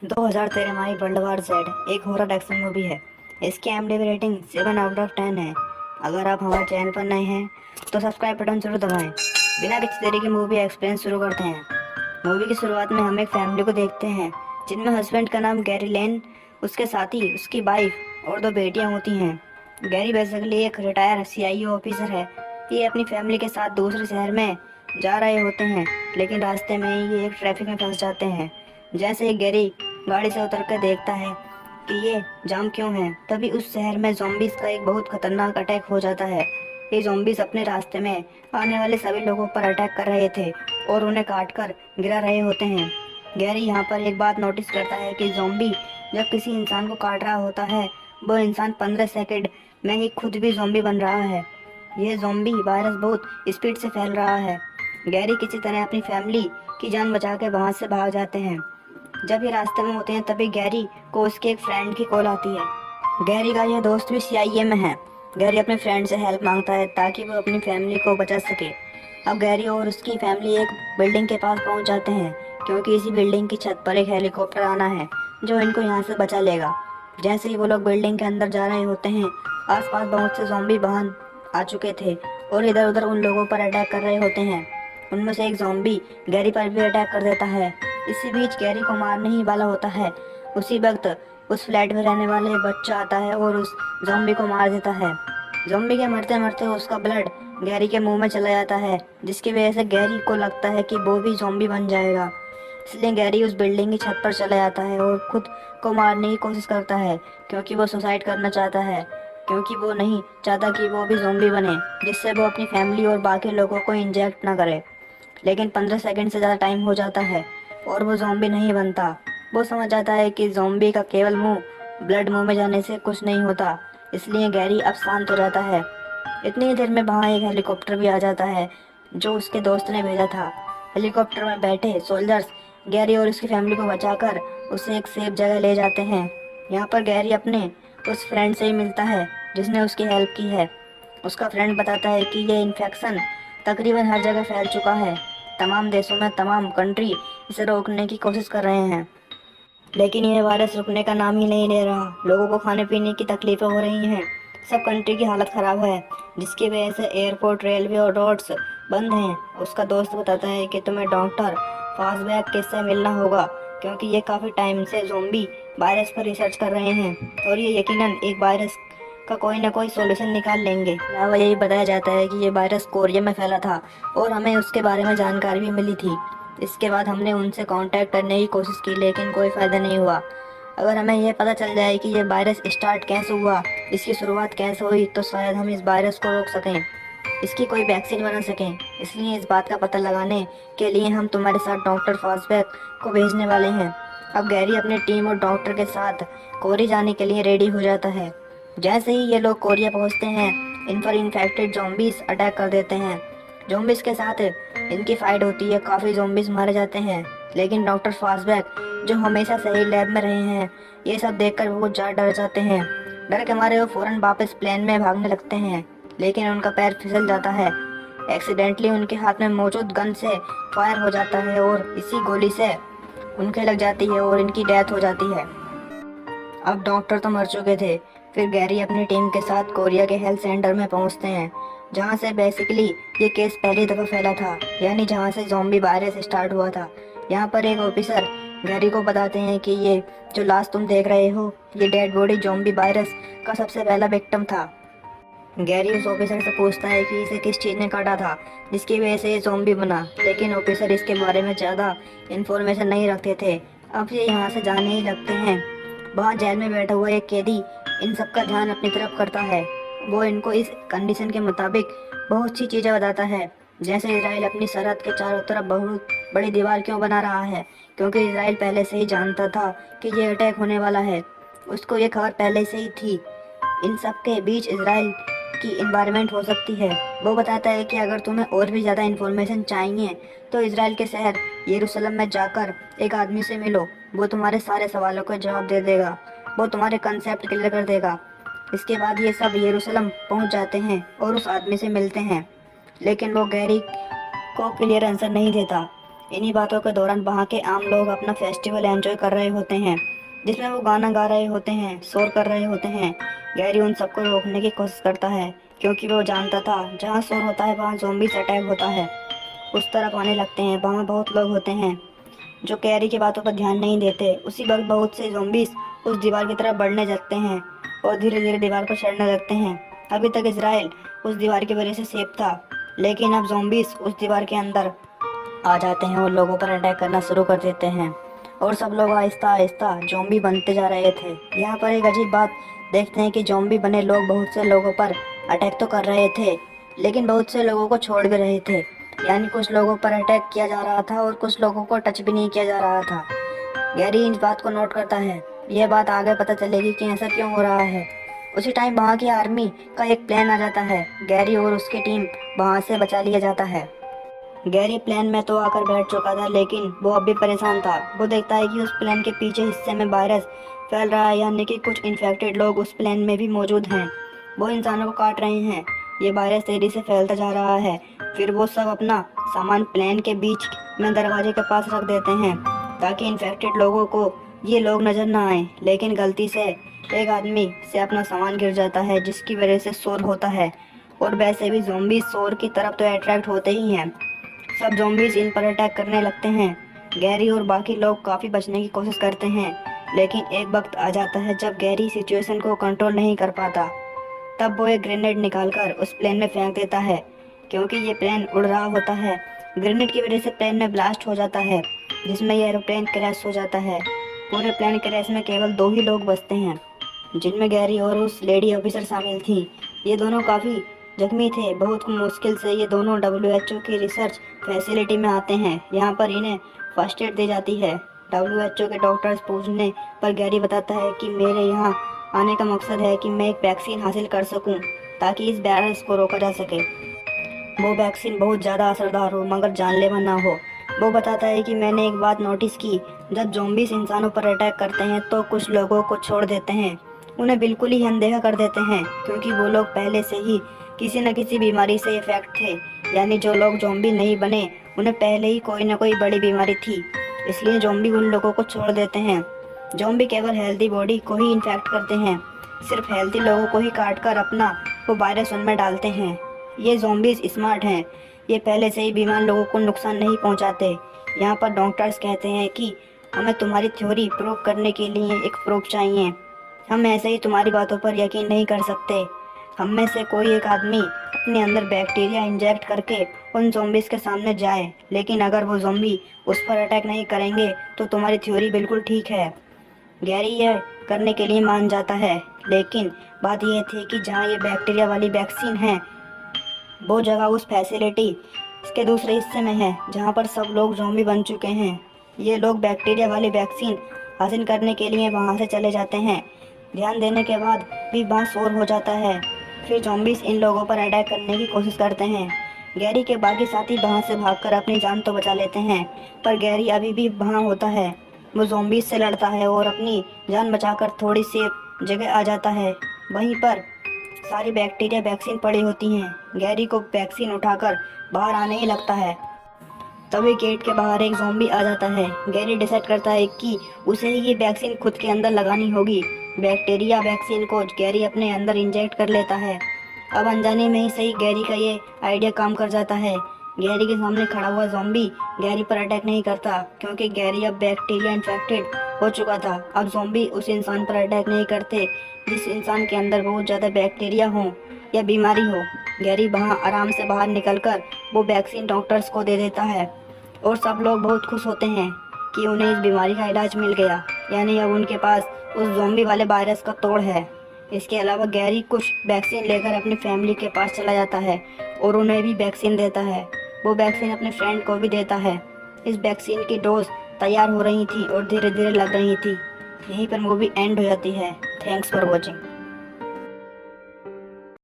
2013 में आई world war Z एक horror action movie है। इसकी IMDb रेटिंग 7/10 है। अगर आप हमारे चैनल पर नए हैं तो सब्सक्राइब बटन जरूर दबाएं। बिना किसी देरी की मूवी एक्सपीरियंस शुरू करते हैं। मूवी की शुरुआत में हम एक फैमिली को देखते हैं जिनमें हस्बैंड का नाम गैरी लेन, उसके साथी, उसकी वाइफ और दो बेटियां होती हैं। गैरी बेसिकली एक रिटायर CIA ऑफिसर है। ये अपनी फैमिली के साथ दूसरे शहर में जा रहे होते हैं, लेकिन रास्ते में ही ये एक ट्रैफिक में फंस जाते हैं। जैसे ही गैरी गाड़ी से उतर कर देखता है कि ये जाम क्यों है, तभी उस शहर में ज़ॉम्बीज़ का एक बहुत खतरनाक अटैक हो जाता है। ये ज़ॉम्बीज़ अपने रास्ते में आने वाले सभी लोगों पर अटैक कर रहे थे और उन्हें काट कर गिरा रहे होते हैं। गैरी यहाँ पर एक बात नोटिस करता है कि ज़ॉम्बी जब किसी इंसान को काट रहा होता है, वो इंसान 15 सेकंड में ही खुद भी ज़ॉम्बी बन रहा है। यह ज़ॉम्बी वायरस बहुत स्पीड से फैल रहा है। गैरी किसी तरह अपनी फैमिली की जान बचा के वहाँ से भाग जाते हैं। जब ये रास्ते में होते हैं तभी गैरी को उसके एक फ्रेंड की कॉल आती है। गैरी का यह दोस्त भी CIA में है। गैरी अपने फ्रेंड से हेल्प मांगता है ताकि वो अपनी फैमिली को बचा सके। अब गैरी और उसकी फैमिली एक बिल्डिंग के पास पहुंच जाते हैं क्योंकि इसी बिल्डिंग की छत पर एक हेलीकॉप्टर आना है जो इनको यहाँ से बचा लेगा। जैसे ही वो लोग बिल्डिंग के अंदर जा रहे होते हैं, आसपास बहुत से ज़ॉम्बी वाहन आ चुके थे और इधर उधर उन लोगों पर अटैक कर रहे होते हैं। उनमें से एक ज़ॉम्बी गैरी पर भी अटैक कर देता है। इसी बीच गैरी को मारने ही वाला होता है। उसी वक्त उस फ्लैट में रहने वाले बच्चा आता है और उस ज़ॉम्बी को मार देता है। ज़ॉम्बी के मरते मरते उसका ब्लड गैरी के मुंह में चला जाता है, जिसकी वजह से गैरी को लगता है कि वो भी ज़ॉम्बी बन जाएगा। इसलिए गैरी उस बिल्डिंग की छत पर चला जाता है और खुद को मारने की कोशिश करता है क्योंकि वो सुसाइड करना चाहता है, क्योंकि वो नहीं चाहता कि वो भी ज़ॉम्बी बने, जिससे वो अपनी फैमिली और बाकी लोगों को इंजेक्ट ना करे। लेकिन 15 सेकंड से ज़्यादा टाइम हो जाता है और वो ज़ॉम्बी नहीं बनता। वो समझ जाता है कि ज़ॉम्बी का केवल ब्लड मुंह में जाने से कुछ नहीं होता। इसलिए गैरी अब शांत हो जाता है। इतनी ही देर में वहाँ एक हेलीकॉप्टर भी आ जाता है जो उसके दोस्त ने भेजा था। हेलीकॉप्टर में बैठे सोल्जर्स गैरी और उसकी फैमिली को बचाकर उसे एक सेफ जगह ले जाते हैं। यहाँ पर गैरी अपने उस फ्रेंड से ही मिलता है जिसने उसकी हेल्प की है। उसका फ्रेंड बताता है कि ये इन्फेक्शन तकरीबन हर जगह फैल चुका है। तमाम देशों में तमाम कंट्री इसे रोकने की कोशिश कर रहे हैं, लेकिन यह वायरस रुकने का नाम ही नहीं ले रहा। लोगों को खाने पीने की तकलीफें हो रही हैं। सब कंट्री की हालत ख़राब है, जिसकी वजह से एयरपोर्ट, रेलवे और रोड्स बंद हैं। उसका दोस्त बताता है कि तुम्हें डॉक्टर फास्टबैक से मिलना होगा क्योंकि ये काफ़ी टाइम से ज़ोंबी वायरस पर रिसर्च कर रहे हैं और ये यकीनन एक वायरस का कोई ना कोई सॉल्यूशन निकाल लेंगे। अलावा यही बताया जाता है कि ये वायरस कोरिया में फैला था और हमें उसके बारे में जानकारी भी मिली थी। इसके बाद हमने उनसे कांटेक्ट करने की कोशिश की, लेकिन कोई फ़ायदा नहीं हुआ। अगर हमें यह पता चल जाए कि ये वायरस स्टार्ट कैसे हुआ, इसकी शुरुआत कैसे हुई, तो शायद हम इस वायरस को रोक सकें, इसकी कोई वैक्सीन बना सकें। इसलिए इस बात का पता लगाने के लिए हम तुम्हारे साथ डॉक्टर फास्टबैक को भेजने वाले हैं। अब गैरी अपनी टीम और डॉक्टर के साथ कोरी जाने के लिए रेडी हो जाता है। जैसे ही ये लोग कोरिया पहुंचते हैं, इन पर इन्फेक्टेड ज़ॉम्बीज़ अटैक कर देते हैं। ज़ॉम्बीज़ के साथ इनकी फाइट होती है, काफ़ी ज़ॉम्बीज़ मारे जाते हैं, लेकिन डॉक्टर फास्टबैक जो हमेशा से ही लैब में रहे हैं, ये सब देखकर वो ज़्यादा डर जाते हैं। डर के मारे वो फ़ौरन वापस प्लेन में भागने लगते हैं, लेकिन उनका पैर फिसल जाता है। एक्सीडेंटली उनके हाथ में मौजूद गन से फायर हो जाता है और इसी गोली से उनके लग जाती है और इनकी डेथ हो जाती है। अब डॉक्टर तो मर चुके थे। फिर गैरी अपनी टीम के साथ कोरिया के हेल्थ सेंटर में पहुंचते हैं, जहां से बेसिकली ये केस पहली दफ़ा फैला था, यानी जहां से ज़ॉम्बी वायरस स्टार्ट हुआ था। यहाँ पर एक ऑफिसर गैरी को बताते हैं कि ये जो लाश तुम देख रहे हो, ये डेड बॉडी ज़ॉम्बी वायरस का सबसे पहला विक्टिम था। गैरी उस ऑफिसर से पूछता है कि इसे किस चीज़ ने काटा था जिसकी वजह से ये ज़ॉम्बी बना, लेकिन ऑफिसर इसके बारे में ज़्यादा इन्फॉर्मेशन नहीं रखते थे। अब ये यहाँ से जाने ही लगते हैं। वहाँ जेल में बैठा हुआ एक कैदी इन सब का ध्यान अपनी तरफ करता है। वो इनको इस कंडीशन के मुताबिक बहुत सी चीज़ें बताता है, जैसे इसराइल अपनी सरहद के चारों तरफ बहुत बड़ी दीवार क्यों बना रहा है, क्योंकि इसराइल पहले से ही जानता था कि ये अटैक होने वाला है। उसको ये खबर पहले से ही थी। इन सब के बीच इसराइल की इन्वायरमेंट हो सकती है। वो बताता है कि अगर तुम्हें और भी ज़्यादा इन्फॉर्मेशन चाहिए तो इसराइल के शहर यरूशलेम में जाकर एक आदमी से मिलो। वो तुम्हारे सारे सवालों का जवाब दे देगा, वो तुम्हारे कंसेप्ट क्लियर कर देगा। इसके बाद ये सब यरूशलेम पहुंच जाते हैं और उस आदमी से मिलते हैं, लेकिन वो गैरी को क्लियर आंसर नहीं देता। इन्हीं बातों के दौरान वहाँ के आम लोग अपना फेस्टिवल एंजॉय कर रहे होते हैं, जिसमें वो गाना गा रहे होते हैं, शोर कर रहे होते हैं। गैरी उन सबको रोकने की कोशिश करता है, क्योंकि वो जानता था जहाँ शोर होता है वहाँ ज़ॉम्बीज़ अटैक होता है। उस तरफ आने लगते हैं। वहाँ बहुत लोग होते हैं जो गैरी की बातों पर ध्यान नहीं देते। उसी वक्त बहुत से ज़ॉम्बीज़ उस दीवार की तरफ बढ़ने लगते हैं और धीरे धीरे दीवार पर चढ़ने लगते हैं। अभी तक इज़राइल उस दीवार की वजह से सेफ था, लेकिन अब ज़ॉम्बीज़ उस दीवार के अंदर आ जाते हैं और लोगों पर अटैक करना शुरू कर देते हैं, और सब लोग आहिस्ता आहिस्ता ज़ॉम्बी बनते जा रहे थे। यहाँ पर एक अजीब बात देखते हैं कि ज़ॉम्बी बने लोग बहुत से लोगों पर अटैक तो कर रहे थे, लेकिन बहुत से लोगों को छोड़ भी रहे थे। यानी कुछ लोगों पर अटैक किया जा रहा था और कुछ लोगों को टच भी नहीं किया जा रहा था। गैरी इस बात को नोट करता है। यह बात आगे पता चलेगी कि ऐसा क्यों हो रहा है। उसी टाइम वहाँ की आर्मी का एक प्लान आ जाता है। गैरी और उसकी टीम वहाँ से बचा लिया जाता है। गैरी प्लान में तो आकर बैठ चुका था, लेकिन वो अब भी परेशान था। वो देखता है कि उस प्लान के पीछे हिस्से में वायरस फैल रहा है, यानी कि कुछ इन्फेक्टेड लोग उस प्लान में भी मौजूद हैं। वो इंसानों को काट रहे हैं। ये वायरस तेजी से फैलता जा रहा है। फिर वो सब अपना सामान प्लान के बीच में दरवाजे के पास रख देते हैं, ताकि इन्फेक्टेड लोगों को ये लोग नज़र ना आए। लेकिन गलती से एक आदमी से अपना सामान गिर जाता है, जिसकी वजह से शोर होता है। और वैसे भी ज़ॉम्बी शोर की तरफ तो अट्रैक्ट होते ही हैं। सब ज़ॉम्बीज इन पर अटैक करने लगते हैं। गैरी और बाकी लोग काफ़ी बचने की कोशिश करते हैं, लेकिन एक वक्त आ जाता है जब गैरी सिचुएशन को कंट्रोल नहीं कर पाता। तब वो एक ग्रेनेड निकालकर उस प्लेन में फेंक देता है, क्योंकि ये प्लेन उड़ रहा होता है। ग्रेनेड की वजह से प्लेन में ब्लास्ट हो जाता है, जिसमें यह एरोप्लेन क्रैश हो जाता है। पूरे प्लेन क्रैश में केवल 2 ही लोग बचते हैं, जिनमें गैरी और उस लेडी ऑफिसर शामिल थी। ये दोनों काफ़ी जख्मी थे। बहुत मुश्किल से ये दोनों WHO की रिसर्च फैसिलिटी में आते हैं। यहाँ पर इन्हें फर्स्ट एड दी जाती है। WHO के डॉक्टर्स पूछने पर गैरी बताता है कि मेरे यहाँ आने का मकसद है कि मैं एक वैक्सीन हासिल कर सकूँ, ताकि इस वायरस को रोका जा सके। वो वैक्सीन बहुत ज़्यादा असरदार हो मगर जानलेवा ना हो। वो बताता है कि मैंने एक बात नोटिस की, जब ज़ॉम्बीज़ इंसानों पर अटैक करते हैं तो कुछ लोगों को छोड़ देते हैं, उन्हें बिल्कुल ही अनदेखा कर देते हैं, क्योंकि वो लोग पहले से ही किसी न किसी बीमारी से इफेक्ट थे। यानी जो लोग ज़ॉम्बी नहीं बने उन्हें पहले ही कोई ना कोई बड़ी बीमारी थी, इसलिए ज़ॉम्बी उन लोगों को छोड़ देते हैं। ज़ॉम्बी केवल हेल्दी बॉडी को ही इन्फेक्ट करते हैं, सिर्फ हेल्दी लोगों को ही काट कर अपना वो वायरस उनमें डालते हैं। ये ज़ॉम्बीज़ स्मार्ट हैं, ये पहले से ही बीमार लोगों को नुकसान नहीं पहुंचाते। यहाँ पर डॉक्टर्स कहते हैं कि हमें तुम्हारी थ्योरी प्रूव करने के लिए एक प्रूफ चाहिए। हम ऐसे ही तुम्हारी बातों पर यकीन नहीं कर सकते। हम में से कोई एक आदमी अपने अंदर बैक्टीरिया इंजेक्ट करके उन ज़ॉम्बीज़ के सामने जाए, लेकिन अगर वो ज़ॉम्बी उस पर अटैक नहीं करेंगे तो तुम्हारी थ्योरी बिल्कुल ठीक है। गैरी यह करने के लिए मान जाता है, लेकिन बात यह थी कि जहाँ ये बैक्टीरिया वाली वैक्सीन है, वो जगह उस फैसिलिटी के दूसरे हिस्से में है, जहाँ पर सब लोग ज़ॉम्बी बन चुके हैं। ये लोग बैक्टीरिया वाली वैक्सीन हासिल करने के लिए वहाँ से चले जाते हैं। ध्यान देने के बाद भी वहाँ शोर हो जाता है। फिर ज़ॉम्बीज़ इन लोगों पर अटैक करने की कोशिश करते हैं। गैरी के बाकी साथी वहाँ से भागकर अपनी जान तो बचा लेते हैं, पर गैरी अभी भी वहाँ होता है। वो ज़ॉम्बीज़ से लड़ता है और अपनी जान बचाकर थोड़ी सेफ जगह आ जाता है। वहीं पर सारी बैक्टीरिया वैक्सीन पड़ी होती हैं। गैरी को वैक्सीन उठाकर बाहर आने ही लगता है, तभी गेट के बाहर एक ज़ॉम्बी आ जाता है। गैरी डिसाइड करता है कि उसे ही ये वैक्सीन खुद के अंदर लगानी होगी। बैक्टीरिया वैक्सीन को गैरी अपने अंदर इंजेक्ट कर लेता है। अब अनजाने में ही सही गैरी का ये आइडिया काम कर जाता है। गैरी के सामने खड़ा हुआ ज़ॉम्बी गैरी पर अटैक नहीं करता, क्योंकि गैरी अब बैक्टीरिया इन्फेक्टेड हो चुका था। अब ज़ॉम्बी उस इंसान पर अटैक नहीं करते जिस इंसान के अंदर बहुत ज़्यादा बैक्टीरिया हो या बीमारी हो। गैरी वहाँ आराम से बाहर निकलकर वो वैक्सीन डॉक्टर्स को दे देता है, और सब लोग बहुत खुश होते हैं कि उन्हें इस बीमारी का इलाज मिल गया। यानी अब उनके पास उस ज़ॉम्बी वाले वायरस का तोड़ है। इसके अलावा गैरी कुछ वैक्सीन लेकर अपनी फैमिली के पास चला जाता है और उन्हें भी वैक्सीन देता है। वो वैक्सीन अपने फ्रेंड को भी देता है। इस वैक्सीन की डोज तैयार हो रही थी और धीरे धीरे लग रही थी। यहीं पर मूवी एंड हो जाती है। Thanks for watching.